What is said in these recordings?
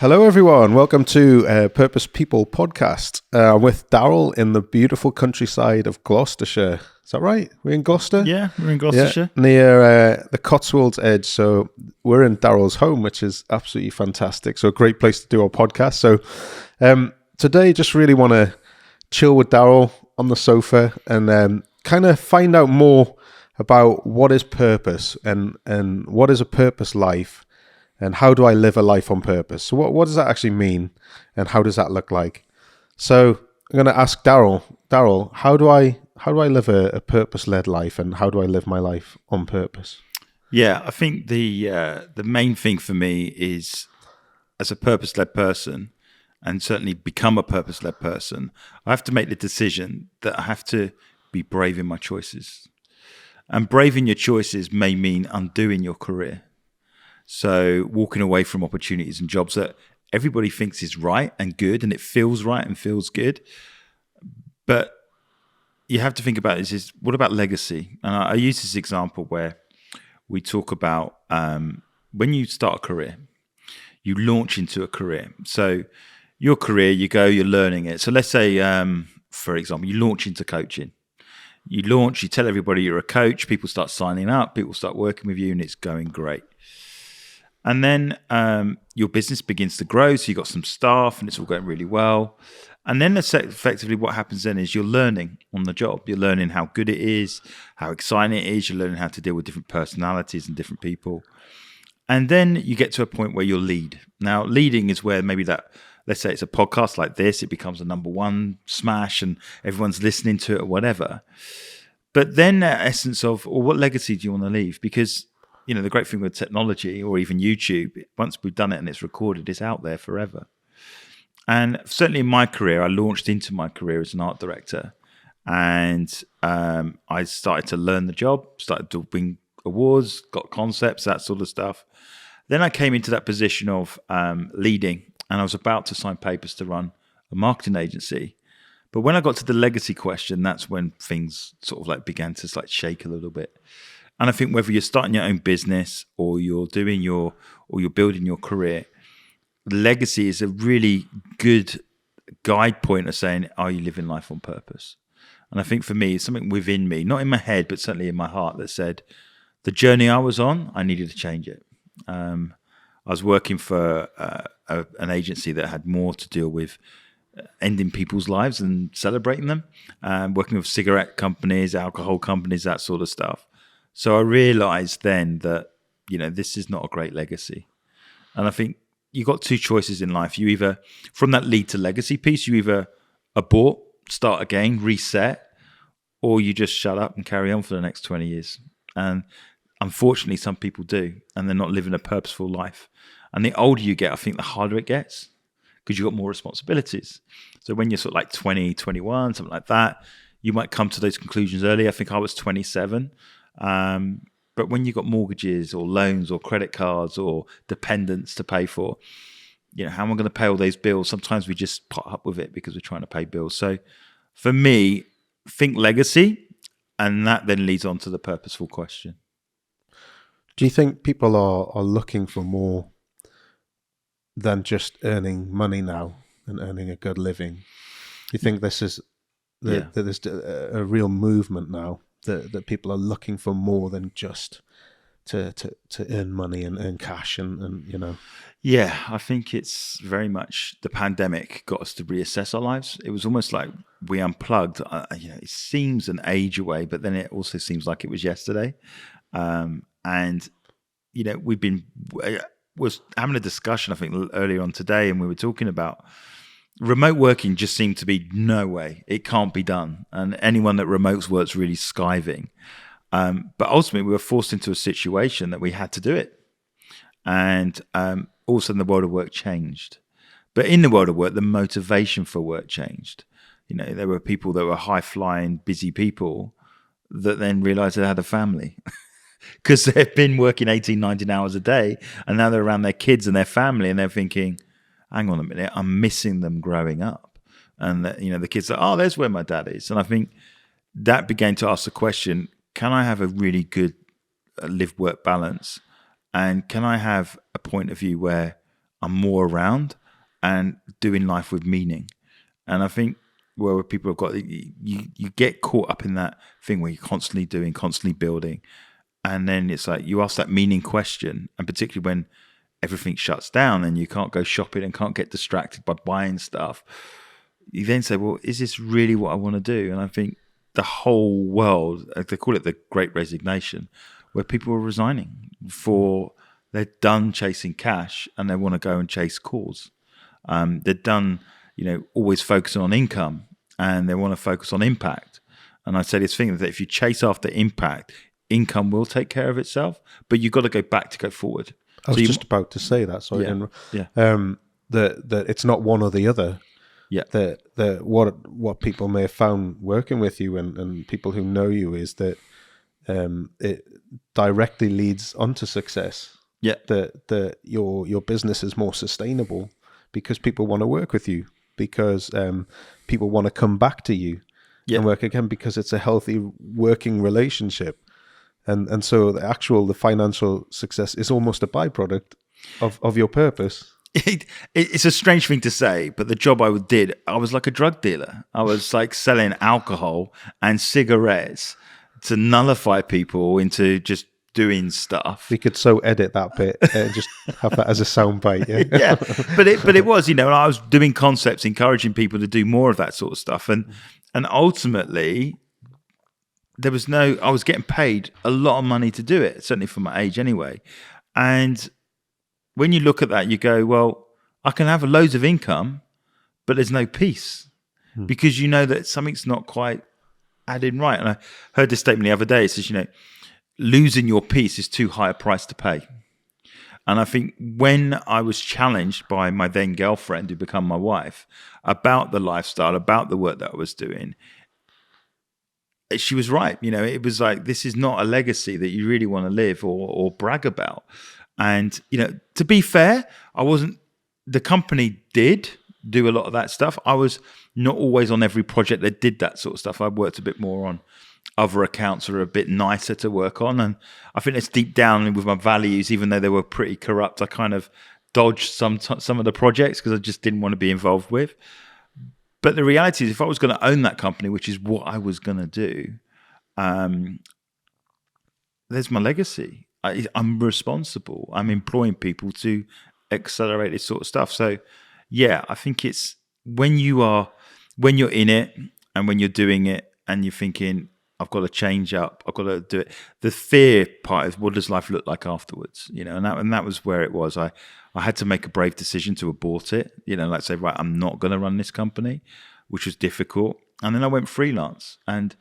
Hello, everyone. Welcome to Purpose People podcast. I'm with Darrell in the beautiful countryside of Gloucestershire. Is that right? We're in Gloucester? Yeah, we're in Gloucestershire. Yeah, near the Cotswolds edge. So we're in Darrell's home, which is absolutely fantastic. So a great place to do our podcast. So today, just really want to chill with Darrell on the sofa and kind of find out more about what is purpose and what is a purpose life. And how do I live a life on purpose? So what does that actually mean? And how does that look like? So I'm going to ask Darrell, how do I live a purpose-led life, and how do I live my life on purpose? Yeah, I think the main thing for me is, as a purpose-led person, and certainly become a purpose-led person, I have to make the decision that I have to be brave in my choices. And brave in your choices may mean undoing your career. So walking away from opportunities and jobs that everybody thinks is right and good, and it feels right and feels good. But you have to think about is what about legacy? And I use this example where we talk about when you start a career, you launch into a career. So your career, you go, you're learning it. So let's say, for example, you launch into coaching. You tell everybody you're a coach, people start signing up, people start working with you, and it's going great. And then your business begins to grow, so you've got some staff and it's all going really well. And then effectively what happens then is you're learning on the job. You're learning how good it is, how exciting it is. You're learning how to deal with different personalities and different people. And then you get to a point where you'll lead. Now, leading is where maybe that, let's say it's a podcast like this, it becomes a number one smash and everyone's listening to it or whatever. But then that essence of, well, what legacy do you want to leave? Because the great thing with technology or even YouTube, once we've done it and it's recorded, it's out there forever. And certainly in my career, I launched into my career as an art director, and I started to learn the job, started to win awards, got concepts, that sort of stuff. Then I came into that position of leading, and I was about to sign papers to run a marketing agency. But when I got to the legacy question, that's when things sort of like began to like shake a little bit. And I think whether you're starting your own business or you're building your career, legacy is a really good guide point of saying, are you living life on purpose? And I think for me, it's something within me, not in my head, but certainly in my heart, that said, the journey I was on, I needed to change it. I was working for an agency that had more to deal with ending people's lives and celebrating them, working with cigarette companies, alcohol companies, that sort of stuff. So I realized then that, this is not a great legacy. And I think you've got two choices in life. You either, from that lead to legacy piece, you either abort, start again, reset, or you just shut up and carry on for the next 20 years. And unfortunately, some people do, and they're not living a purposeful life. And the older you get, I think the harder it gets, because you've got more responsibilities. So when you're sort of like 20, 21, something like that, you might come to those conclusions early. I think I was 27. But when you've got mortgages or loans or credit cards or dependents to pay for, how am I going to pay all those bills? Sometimes we just pot up with it because we're trying to pay bills. So for me, think legacy, and that then leads on to the purposeful question. Do you think people are looking for more than just earning money now and earning a good living? Do you think this is that there's a real movement now that people are looking for more than just to earn money and earn cash and Yeah, I think it's very much the pandemic got us to reassess our lives. It was almost like we unplugged. It seems an age away, but then it also seems like it was yesterday. We've been was having a discussion, I think, earlier on today, and we were talking about remote working. Just seemed to be no way, it can't be done, and anyone that remote works really skiving. But ultimately, we were forced into a situation that we had to do it, and all of a sudden, the world of work changed. But in the world of work, the motivation for work changed. There were people that were high-flying, busy people that then realized they had a family. Because they've been working 18, 19 hours a day, and now they're around their kids and their family, and they're thinking, hang on a minute, I'm missing them growing up. And the kids are, oh, there's where my dad is. And I think that began to ask the question, can I have a really good live-work balance? And can I have a point of view where I'm more around and doing life with meaning. And I think where people have got, you get caught up in that thing where you're constantly doing, constantly building. And then it's like you ask that meaning question, and particularly when everything shuts down and you can't go shopping and can't get distracted by buying stuff, you then say, well, is this really what I want to do? And I think the whole world, they call it the Great Resignation, where people are resigning for they're done chasing cash and they want to go and chase cause. They're done, always focusing on income and they want to focus on impact. And I say this thing that if you chase after impact, income will take care of itself, but you've got to go back to go forward. I was just about to say that. Sorry, that it's not one or the other. Yeah. That what people may have found working with you and people who know you is that it directly leads onto success. Yeah. That your business is more sustainable because people want to work with you, because people want to come back to you and work again, because it's a healthy working relationship. And so the financial success is almost a byproduct of your purpose. It's a strange thing to say, but the job I did, I was like a drug dealer. I was like selling alcohol and cigarettes to nullify people into just doing stuff. We could so edit that bit and just have that as a soundbite. Yeah, yeah. But it was, I was doing concepts, encouraging people to do more of that sort of stuff, and ultimately, I was getting paid a lot of money to do it, certainly for my age anyway. And when you look at that, you go, well, I can have loads of income, but there's no peace because you know that something's not quite adding right. And I heard this statement the other day. It says, losing your peace is too high a price to pay. And I think when I was challenged by my then girlfriend, who became my wife, about the lifestyle, about the work that I was doing, she was right. It was like, this is not a legacy that you really want to live or brag about. And, to be fair, the company did do a lot of that stuff. I was not always on every project that did that sort of stuff. I worked a bit more on other accounts that are a bit nicer to work on. And I think that's deep down with my values, even though they were pretty corrupt, I kind of dodged some of the projects because I just didn't want to be involved with. But the reality is, if I was going to own that company, which is what I was going to do, there's my legacy. I'm responsible. I'm employing people to accelerate this sort of stuff. So, yeah, I think it's when you're in it and when you're doing it and you're thinking, I've got to change up, I've got to do it. The fear part is, what does life look like afterwards? And that was where it was. I had to make a brave decision to abort it. Like say, right, I'm not going to run this company, which was difficult. And then I went freelance, and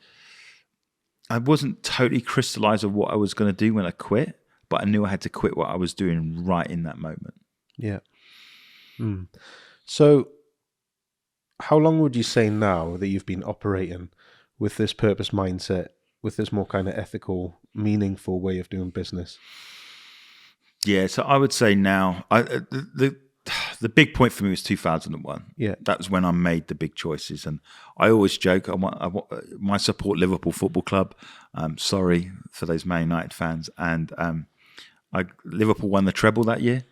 I wasn't totally crystallized of what I was going to do when I quit, but I knew I had to quit what I was doing right in that moment. Yeah. So how long would you say now that you've been operating with this purpose mindset, with this more kind of ethical, meaningful way of doing business? Yeah, so I would say now, the big point for me was 2001. Yeah, that was when I made the big choices, and I always joke, I support Liverpool Football Club. Sorry for those Man United fans, and Liverpool won the treble that year.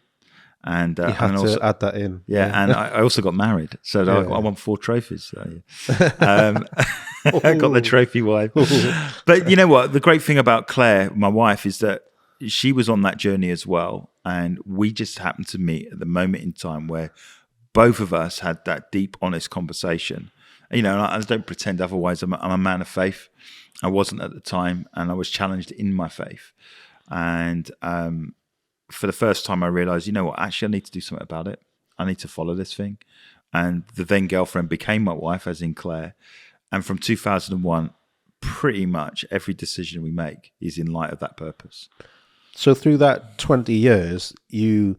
And you had to add that in. Yeah, and I also got married, so I won 4 trophies. So, I got the trophy wife. But you know what? The great thing about Clare, my wife, is that she was on that journey as well, and we just happened to meet at the moment in time where both of us had that deep, honest conversation. And I don't pretend otherwise. I'm a man of faith. I wasn't at the time, and I was challenged in my faith. And for the first time, I realized, actually, I need to do something about it. I need to follow this thing. And the then girlfriend became my wife, as in Clare. And from 2001, pretty much every decision we make is in light of that purpose. So through that 20 years, you're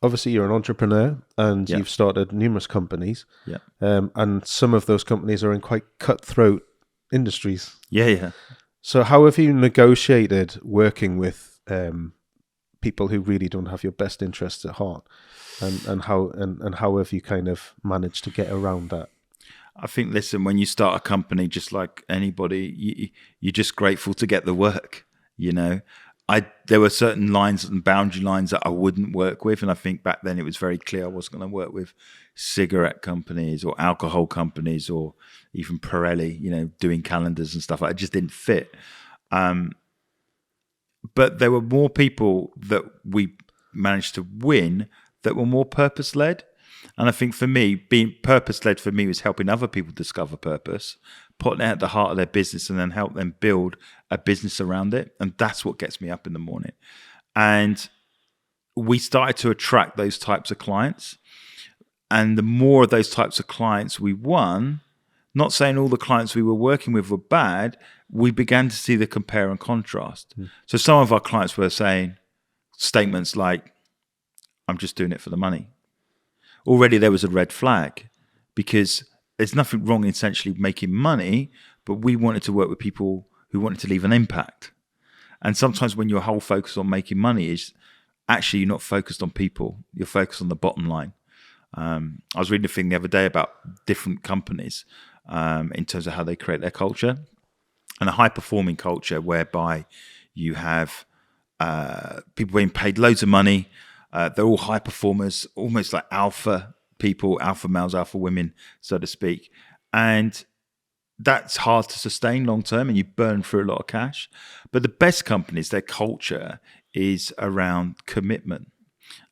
an entrepreneur, and you've started numerous companies. Yeah. And some of those companies are in quite cutthroat industries. Yeah. So how have you negotiated working with people who really don't have your best interests at heart, and how have you kind of managed to get around that? I think, listen, when you start a company, just like anybody, you're just grateful to get the work. there were certain lines and boundary lines that I wouldn't work with, and I think back then it was very clear I wasn't going to work with cigarette companies or alcohol companies or even Pirelli, doing calendars and stuff. It just didn't fit. But there were more people that we managed to win that were more purpose-led. And I think for me, being purpose-led for me was helping other people discover purpose, putting it at the heart of their business, and then help them build a business around it. And that's what gets me up in the morning. And we started to attract those types of clients. And the more of those types of clients we won, not saying all the clients we were working with were bad, we began to see the compare and contrast. So some of our clients were saying statements like, I'm just doing it for the money. Already there was a red flag, because there's nothing wrong in essentially making money, but we wanted to work with people who wanted to leave an impact. And sometimes when your whole focus on making money is actually you're not focused on people, you're focused on the bottom line. I was reading a thing the other day about different companies in terms of how they create their culture, and a high-performing culture whereby you have people being paid loads of money. They're all high performers, almost like alpha people, alpha males, alpha women, so to speak. And that's hard to sustain long term, and you burn through a lot of cash. But the best companies, their culture is around commitment,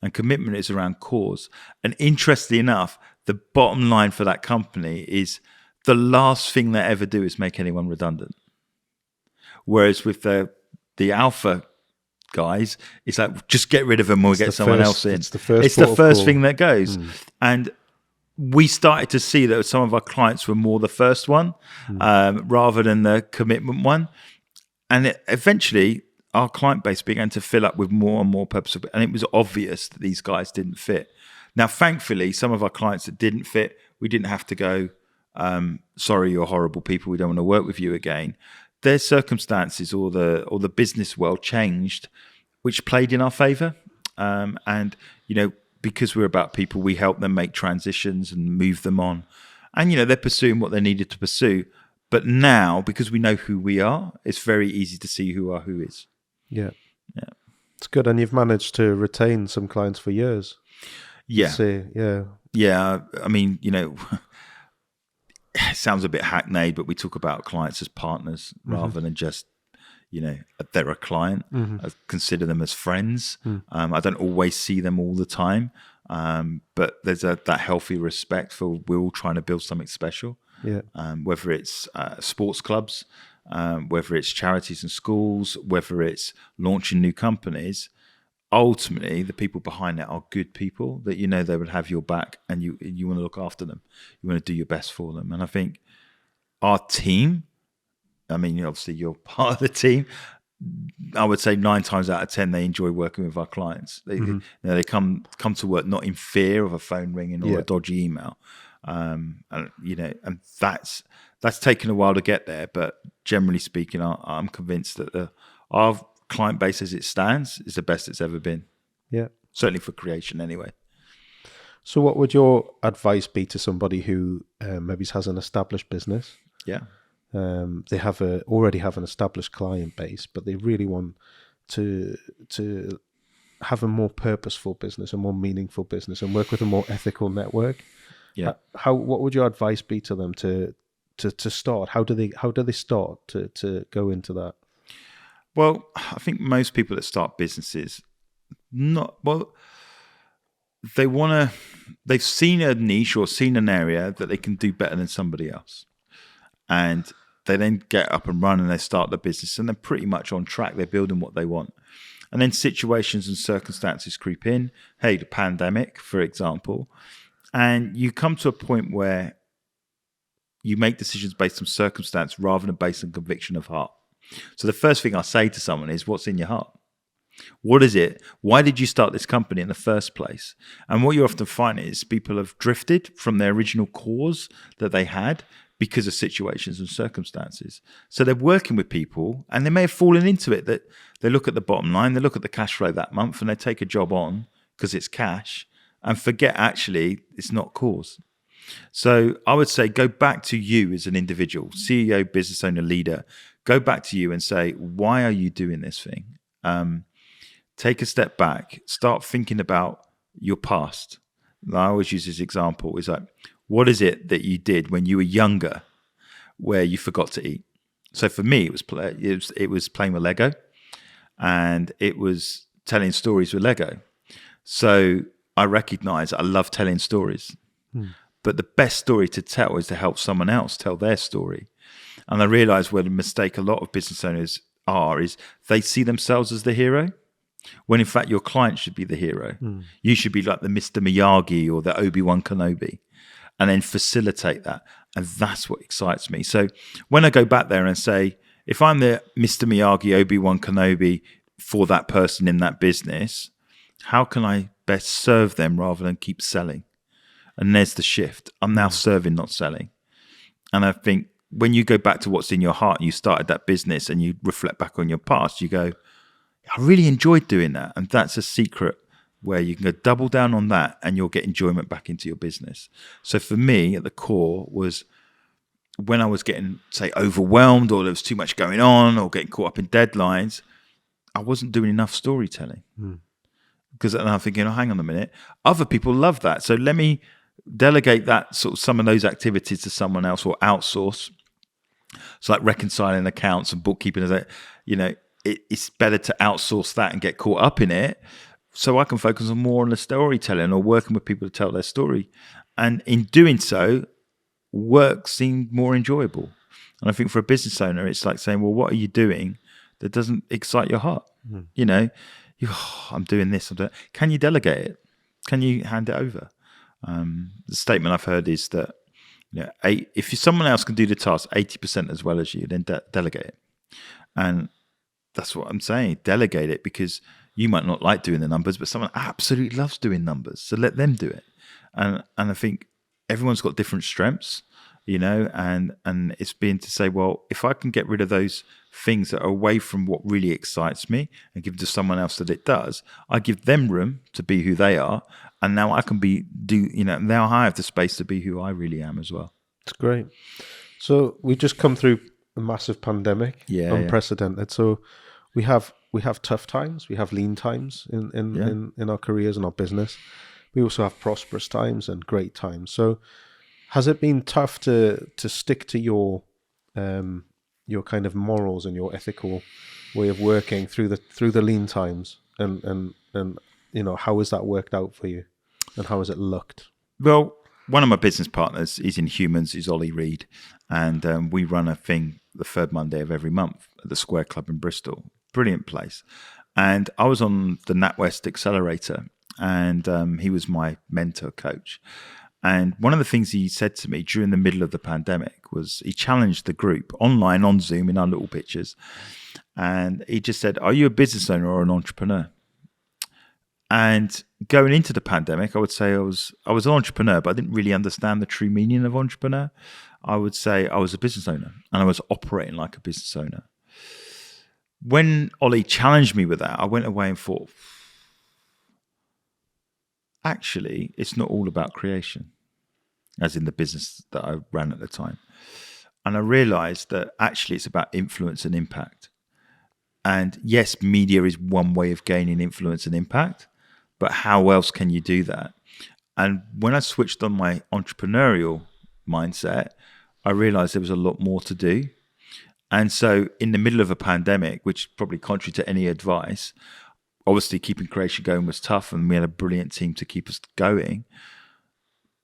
and commitment is around cause. And interestingly enough, the bottom line for that company is the last thing they ever do is make anyone redundant. Whereas with the alpha guys, it's like, just get rid of them or we'll get someone else in. It's the first thing that goes. And we started to see that some of our clients were more the first one rather than the commitment one. And eventually our client base began to fill up with more and more purposeful, and it was obvious that these guys didn't fit. Now, thankfully, some of our clients that didn't fit, we didn't have to go, sorry, you're horrible people, we don't want to work with you again. Their circumstances or the business world changed, which played in our favor. And, because we're about people, we help them make transitions and move them on. And, they're pursuing what they needed to pursue. But now, because we know who we are, it's very easy to see who our who is. Yeah. It's good. And you've managed to retain some clients for years. Yeah. Yeah. I mean, it sounds a bit hackneyed, but we talk about clients as partners rather than just, they're a client. I consider them as friends. I don't always see them all the time, but there's that healthy respect for we're all trying to build something special. Yeah. Whether it's sports clubs, whether it's charities and schools, whether it's launching new companies, ultimately the people behind it are good people that they would have your back, and you want to look after them. You want to do your best for them. And I think our team, I mean, obviously you're part of the team, I would say 9 times out of 10 they enjoy working with our clients. They come to work not in fear of a phone ringing or a dodgy email. And that's taken a while to get there, but generally speaking, I'm convinced that our client base as it stands is the best it's ever been. Yeah, certainly for creation anyway. So what would your advice be to somebody who maybe has an established business? Yeah. They already have an established client base, but they really want to have a more purposeful business, a more meaningful business, and work with a more ethical network. Yeah. What would your advice be to them to start? How do they start to go into that? Well, I think most people that start businesses, they've seen a niche or seen an area that they can do better than somebody else. And they then get up and run and they start the business, and they're pretty much on track. They're building what they want. And then situations and circumstances creep in. Hey, the pandemic, for example. And you come to a point where you make decisions based on circumstance rather than based on conviction of heart. So the first thing I say to someone is, what's in your heart? What is it? Why did you start this company in the first place? And what you often find is people have drifted from their original cause that they had because of situations and circumstances. So they're working with people, and they may have fallen into it that they look at the bottom line, they look at the cash flow that month, and they take a job on because it's cash and forget actually it's not cause. So I would say go back to you as an individual, CEO, business owner, leader. Go back to you and say, why are you doing this thing? take a step back, start thinking about your past. I always use this example. It's like, what is it that you did when you were younger where you forgot to eat? So for me, it was playing with Lego, and it was telling stories with Lego. So I recognize I love telling stories, but the best story to tell is to help someone else tell their story. And I realize where the mistake a lot of business owners are is they see themselves as the hero, when in fact your client should be the hero. You should be like the Mr. Miyagi or the Obi-Wan Kenobi, and then facilitate that. And that's what excites me. So when I go back there and say, if I'm the Mr. Miyagi, Obi-Wan Kenobi for that person in that business, how can I best serve them rather than keep selling? And there's the shift. I'm now serving, not selling. And I think when you go back to what's in your heart and you started that business and you reflect back on your past, you go, I really enjoyed doing that. And that's a secret where you can go double down on that and you'll get enjoyment back into your business. So for me, at the core was when I was getting, say, overwhelmed or there was too much going on or getting caught up in deadlines, I wasn't doing enough storytelling. Because I'm thinking, oh, hang on a minute, other people love that. So let me delegate that sort of some of those activities to someone else or outsource. It's like reconciling accounts and bookkeeping. It's better to outsource that and get caught up in it, so I can focus more on the storytelling or working with people to tell their story. And in doing so, work seemed more enjoyable. And I think for a business owner, it's like saying, well, what are you doing that doesn't excite your heart? I'm doing this. Can you delegate it? Can you hand it over? The statement I've heard is that if someone else can do the task 80% as well as you, then delegate it. And that's what I'm saying. Delegate it, because you might not like doing the numbers, but someone absolutely loves doing numbers. So let them do it. And I think everyone's got different strengths, and it's been to say, well, if I can get rid of those things that are away from what really excites me and give it to someone else that it does, I give them room to be who they are. And now I can now I have the space to be who I really am as well. It's great. So we just come through a massive pandemic, unprecedented. Yeah. So we have tough times, we have lean times in our careers and our business. We also have prosperous times and great times. So has it been tough to stick to your kind of morals and your ethical way of working through the lean times? And how has that worked out for you? And how has it looked? Well, one of my business partners is in humans, is Olly, Reid. And we run a thing the third Monday of every month at the Square Club in Bristol. Brilliant place. And I was on the NatWest Accelerator, and he was my mentor coach. And one of the things he said to me during the middle of the pandemic was he challenged the group online on Zoom in our little pictures. And he just said, are you a business owner or an entrepreneur? And going into the pandemic, I would say I was an entrepreneur, but I didn't really understand the true meaning of entrepreneur. I would say I was a business owner, and I was operating like a business owner. When Olly challenged me with that, I went away and thought, actually, it's not all about creation, as in the business that I ran at the time. And I realized that actually it's about influence and impact. And yes, media is one way of gaining influence and impact, but how else can you do that? And when I switched on my entrepreneurial mindset, I realized there was a lot more to do. And so in the middle of a pandemic, which probably contrary to any advice, obviously keeping creation going was tough, and we had a brilliant team to keep us going.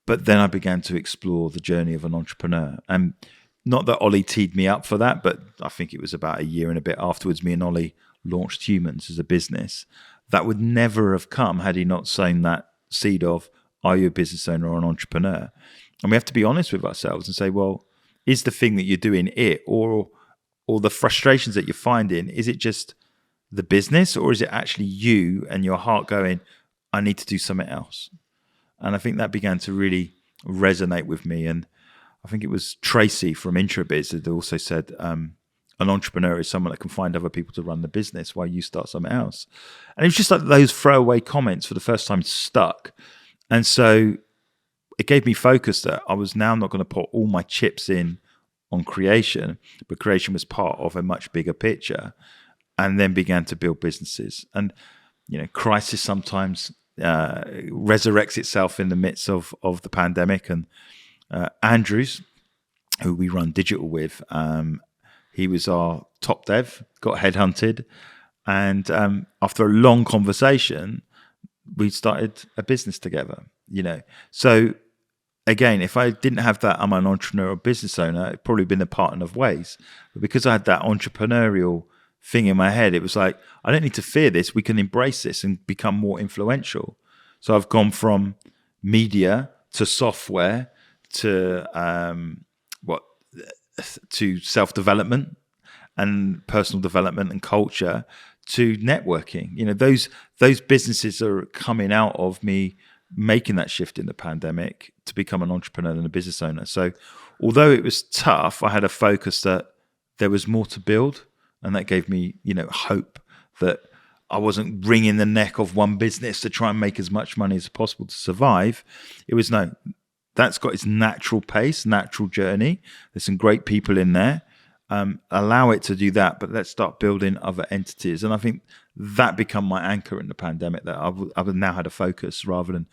But then I began to explore the journey of an entrepreneur. And not that Olly teed me up for that, but I think it was about a year and a bit afterwards, me and Olly launched Humans as a business. That would never have come had he not sown that seed of, are you a business owner or an entrepreneur? And we have to be honest with ourselves and say, well, is the thing that you're doing it, or the frustrations that you're finding, is it just the business, or is it actually you and your heart going, I need to do something else? And I think that began to really resonate with me. And I think it was Tracy from Intrabiz that also said, an entrepreneur is someone that can find other people to run the business while you start something else. And it was just like those throwaway comments for the first time stuck. And so it gave me focus that I was now not going to put all my chips in on creation, but creation was part of a much bigger picture. and then began to build businesses. And, crisis sometimes resurrects itself in the midst of the pandemic. And Andrews, who we run digital with, he was our top dev, got headhunted. And after a long conversation, we started a business together, So again, if I didn't have that, I'm an entrepreneur or business owner, it'd probably been a partner of ways. But because I had that entrepreneurial thing in my head, it was like, I don't need to fear this. We can embrace this and become more influential. So I've gone from media to software to to self-development and personal development and culture to networking. Those businesses are coming out of me making that shift in the pandemic to become an entrepreneur and a business owner. So although it was tough, I had a focus that there was more to build, and that gave me, hope that I wasn't wringing the neck of one business to try and make as much money as possible to survive. It was that's got its natural pace, natural journey. There's some great people in there. Allow it to do that, but let's start building other entities. And I think that become my anchor in the pandemic, that I've now had a focus rather than,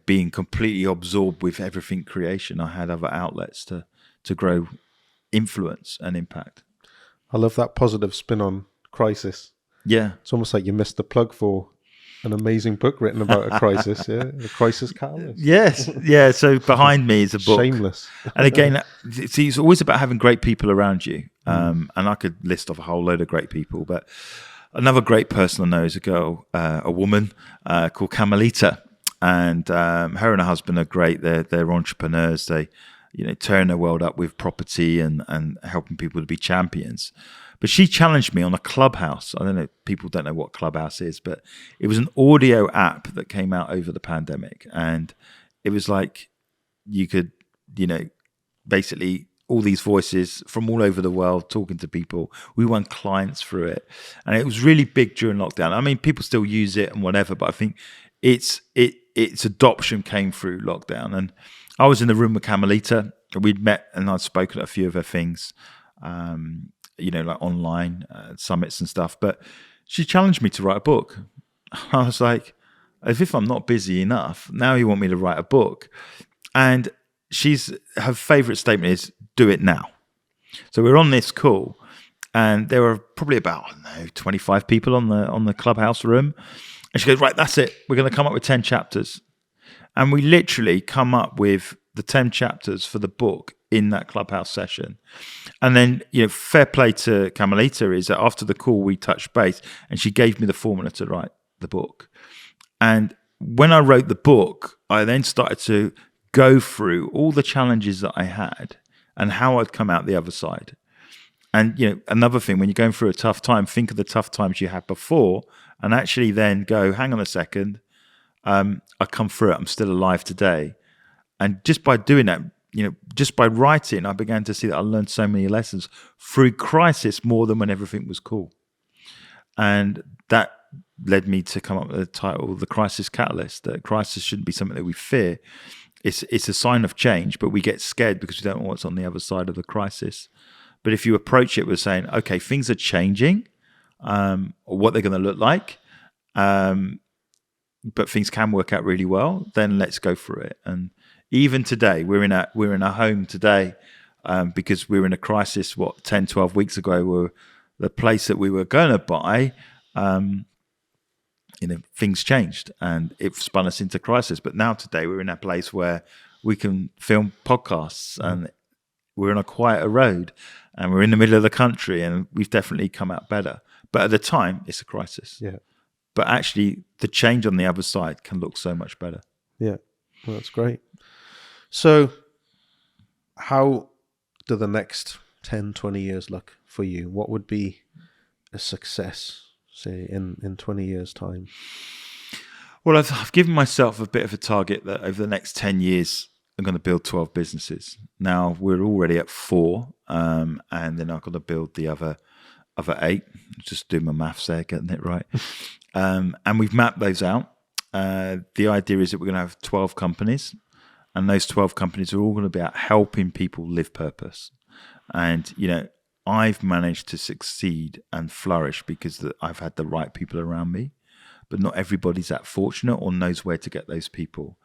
being completely absorbed with everything creation. I had other outlets to grow influence and impact. I love that positive spin on crisis. Yeah. It's almost like you missed the plug for an amazing book written about a crisis, The Crisis Catalyst. Yes, yeah. So behind me is a book. Shameless. And again, see, it's always about having great people around you. And I could list off a whole load of great people, but another great person I know is a woman called Carmelita. And her and her husband are great. They're entrepreneurs. They, turn their world up with property and helping people to be champions. But she challenged me on a Clubhouse. I don't know, people don't know what Clubhouse is, but it was an audio app that came out over the pandemic. And it was like you could, basically all these voices from all over the world talking to people. We won clients through it. And it was really big during lockdown. I mean, people still use it and whatever, but I think its adoption came through lockdown. And I was in the room with Carmelita. We'd met and I'd spoken at a few of her things. Like online summits and stuff. But she challenged me to write a book. I was like, as if I'm not busy enough, now you want me to write a book. And her favorite statement is, do it now. So we're on this call and there were probably about, 25 people on the Clubhouse room. And she goes, right, that's it. We're going to come up with 10 chapters. And we literally come up with the 10 chapters for the book in that Clubhouse session. And then, fair play to Carmelita is that after the call, we touched base and she gave me the formula to write the book. And when I wrote the book, I then started to go through all the challenges that I had and how I'd come out the other side. And, another thing, when you're going through a tough time, think of the tough times you had before and actually then go, hang on a second, I come through it, I'm still alive today. And just by doing that, just by writing, I began to see that I learned so many lessons through crisis more than when everything was cool. And that led me to come up with the title, The Crisis Catalyst, that crisis shouldn't be something that we fear. It's a sign of change, but we get scared because we don't know what's on the other side of the crisis. But if you approach it with saying, okay, things are changing, or what they're going to look like, but things can work out really well, then let's go through it. And even today, we're in a home today because we're in a crisis. 10, 12 weeks ago, the place that we were going to buy, things changed and it spun us into crisis. But now today, we're in a place where we can film podcasts and we're on a quieter road and we're in the middle of the country and we've definitely come out better. But at the time, it's a crisis. Yeah. But actually, the change on the other side can look so much better. Yeah, well, that's great. So how do the next 10, 20 years look for you? What would be a success, say, in 20 years' time? Well, I've given myself a bit of a target that over the next 10 years, I'm going to build 12 businesses. Now, we're already at 4, and then I've got to build the other 8. Just do my maths there, getting it right. And we've mapped those out. The idea is that we're going to have 12 companies. And those 12 companies are all going to be about helping people live purpose. And, I've managed to succeed and flourish because I've had the right people around me, but not everybody's that fortunate or knows where to get those people.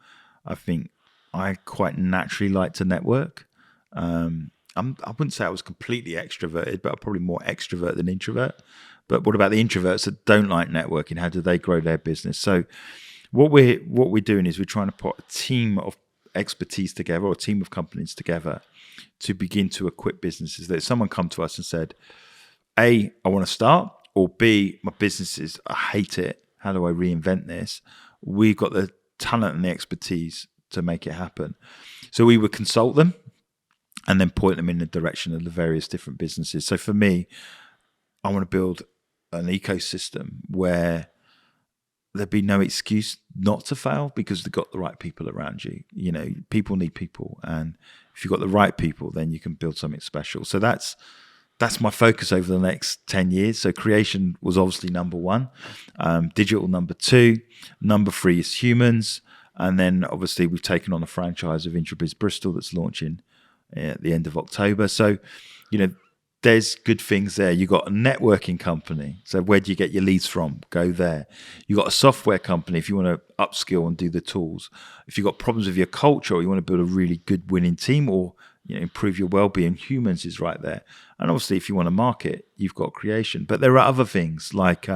I think I quite naturally like to network. I wouldn't say I was completely extroverted, but I'm probably more extrovert than introvert. But what about the introverts that don't like networking? How do they grow their business? So what we're doing is we're trying to put a team of expertise together, or a team of companies together, to begin to equip businesses. That if someone come to us and said, A, I want to start, or B, my business is, I hate it, how do I reinvent this? We've got the talent and the expertise to make it happen. So we would consult them and then point them in the direction of the various different businesses. So for me, I want to build an ecosystem where there'd be no excuse not to fail because they've got the right people around you. You know, people need people, and if you've got the right people, then you can build something special. So that's my focus over the next 10 years. So creation was obviously number one, digital number two, number three is humans, and then obviously we've taken on a franchise of Intrabiz Bristol that's launching at the end of October. So, you know, there's good things there. You got a networking company. So where do you get your leads from? Go there. You got a software company if you want to upskill and do the tools. If you've got problems with your culture, or you want to build a really good winning team, or improve your well-being, humans is right there. And obviously if you want to market, you've got creation. But there are other things like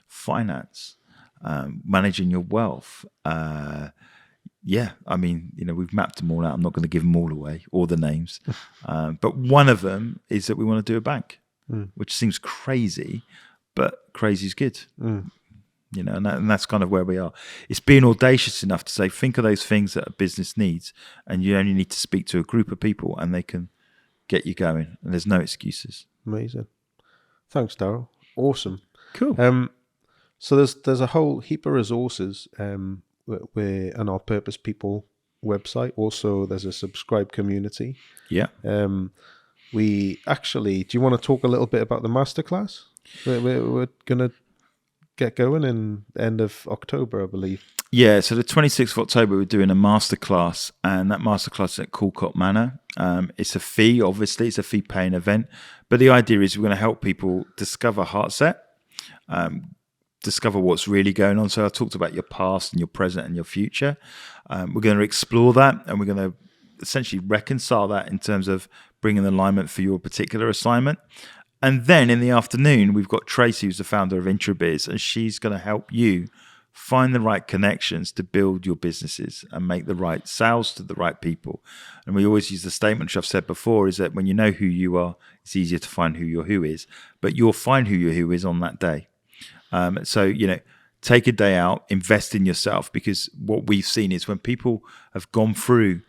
finance, managing your wealth. Yeah, I mean, we've mapped them all out. I'm not going to give them all away, all the names. But one of them is that we want to do a bank, which seems crazy, but crazy is good. And that's kind of where we are. It's being audacious enough to say, think of those things that a business needs, and you only need to speak to a group of people and they can get you going. And there's no excuses. Amazing. Thanks, Darrell. Awesome. Cool. So there's a whole heap of resources we're on our Purpose People website. Also, there's a subscribe community. Yeah. We actually, do you want to talk a little bit about the masterclass? We're going to get going in the end of October, I believe. Yeah, so the 26th of October, we're doing a masterclass, and that masterclass is at Calcott Manor. It's a fee, obviously, it's a fee-paying event, but the idea is we're going to help people discover Heartset, discover what's really going on. So I talked about your past and your present and your future. We're going to explore that, and we're going to essentially reconcile that in terms of bringing alignment for your particular assignment. And then in the afternoon, we've got Tracy, who's the founder of Intrabiz, and she's going to help you find the right connections to build your businesses and make the right sales to the right people. And we always use the statement, which I've said before, is that when you know who you are, it's easier to find who your who is, but you'll find who your who is on that day. So, take a day out, invest in yourself, because what we've seen is when people have gone through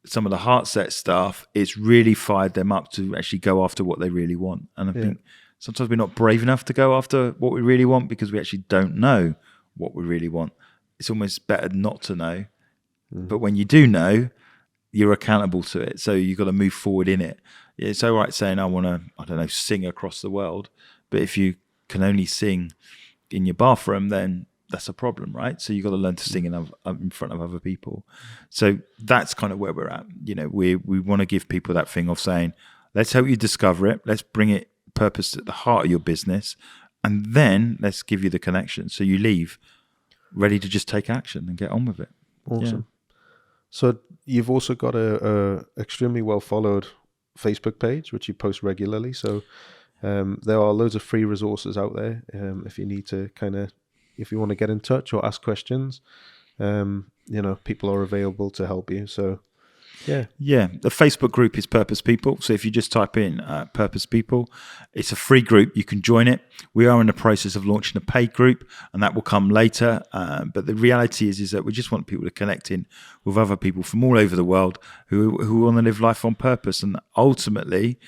some of the Heartset stuff, it's really fired them up to actually go after what they really want. And I think sometimes we're not brave enough to go after what we really want because we actually don't know what we really want. It's almost better not to know. But when you do know, you're accountable to it. So you've got to move forward in it. It's all right saying, I want to, sing across the world. But if you can only sing in your bathroom, then that's a problem, right? So you've got to learn to sing in front of other people. So that's kind of where we're at. We want to give people that thing of saying, let's help you discover it. Let's bring it purpose at the heart of your business. And then let's give you the connection. So you leave ready to just take action and get on with it. Awesome. Yeah. So you've also got a extremely well followed Facebook page, which you post regularly. So there are loads of free resources out there. If you need to if you want to get in touch or ask questions, people are available to help you. So, yeah. The Facebook group is Purpose People. So if you just type in Purpose People, it's a free group. You can join it. We are in the process of launching a paid group, and that will come later. But the reality is that we just want people to connect in with other people from all over the world who want to live life on purpose. And ultimately,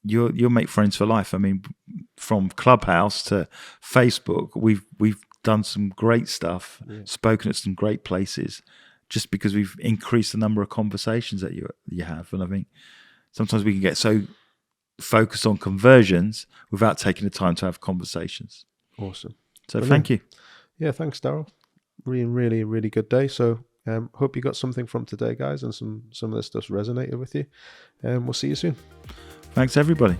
you'll make friends for life. I mean, from Clubhouse to Facebook, we've done some great stuff, spoken at some great places, just because we've increased the number of conversations that you have. And I think sometimes we can get so focused on conversions without taking the time to have conversations. Awesome. So Thank you. Yeah, thanks, Darrell. Really, really good day. So hope you got something from today, guys, and some of this stuff's resonated with you. And we'll see you soon. Thanks, everybody.